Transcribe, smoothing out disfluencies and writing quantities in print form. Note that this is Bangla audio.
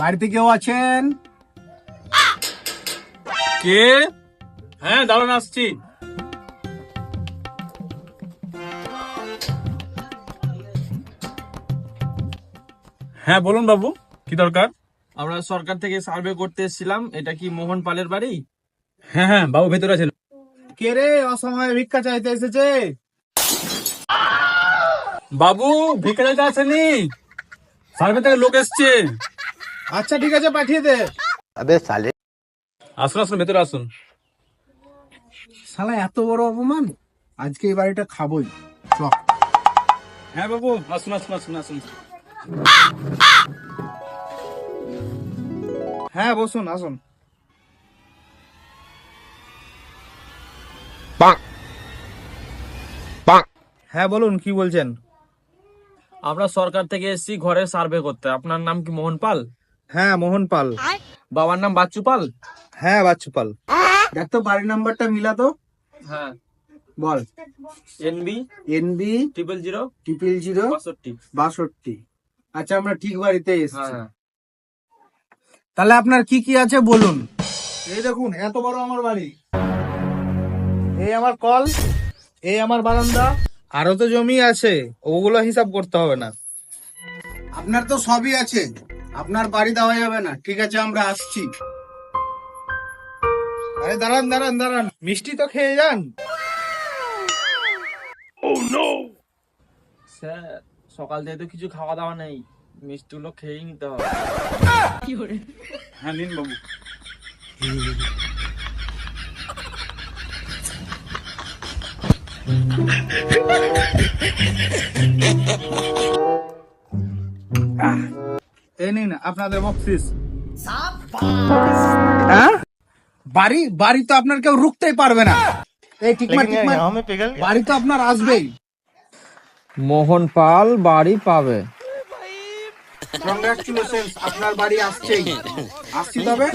বাড়িতে কেউ আছেন? কে? হ্যাঁ, দাঁড়ান, আসছি। হ্যাঁ, বলুন বাবু, কি দরকার? আমরা সরকার থেকে সার্ভে করতে এসেছিলাম, এটা কি মোহন পালের বাড়ি? হ্যাঁ হ্যাঁ, বাবু ভেতরে আছেন। কে রে অসময়ে ভিক্ষা চাইতে এসেছে? বাবু ভিক্ষা চাইতে আসেনি, সার্ভে থেকে লোক এসছে। আচ্ছা ঠিক আছে, পাঠিয়ে দে। আসুন আসুন, ভেতরে আসুন। শালা এত বড় অপমান, আজকে এই বাড়িটা খাবোই। চ। হ্যাঁ বাবু, আসুন আসুন আসুন আসুন। হ্যাঁ বসুন, আসুন। হ্যাঁ বলুন, কি বলছেন? আমরা সরকার থেকে এসেছি ঘরে সার্ভে করতে। আপনার নাম কি মোহন পাল? হ্যাঁ মোহন পাল। বাবার নাম বাচ্চু পাল? হ্যাঁ বাচ্চু পাল। দেখ তো বাড়ির নাম্বারটা মিলা তো। হ্যাঁ। বল। NB NB 000 000 62। 62। আচ্ছা, আমরা ঠিক বাড়িতে এসেছি। হ্যাঁ। তাহলে আপনার কি কি আছে বলুন। এই দেখুন, এত বড় আমার বাড়ি। এই আমার কল, এই আমার বারান্দা, আরো তো জমি আছে, ওগুলো হিসাব করতে হবে না। আপনার তো সবই আছে, আপনার বাড়ি দেওয়া যাবে না। ঠিক আছে, আমরা আসছি। আরে দাঁড়ান দাঁড়ান দাঁড়ান, মিষ্টি তো খেয়ে যান। স্যার, সকাল থেকে তো কিছু খাওয়া দাওয়া নেই, মিষ্টিগুলো খেয়েই নিতে হবে। হ্যাঁ নিন বাবু। এই নিন আপনাদের বক্সিস। বাড়ি বাড়ি তো আপনার কেউ রুখতেই পারবে না। এই টিকমার টিকমার, বাড়ি তো আপনার আসবেই। মোহন পাল বাড়ি পাবে। কংগ্রাচুলেশনস, আপনার বাড়ি আসছেই। আসছি তবে।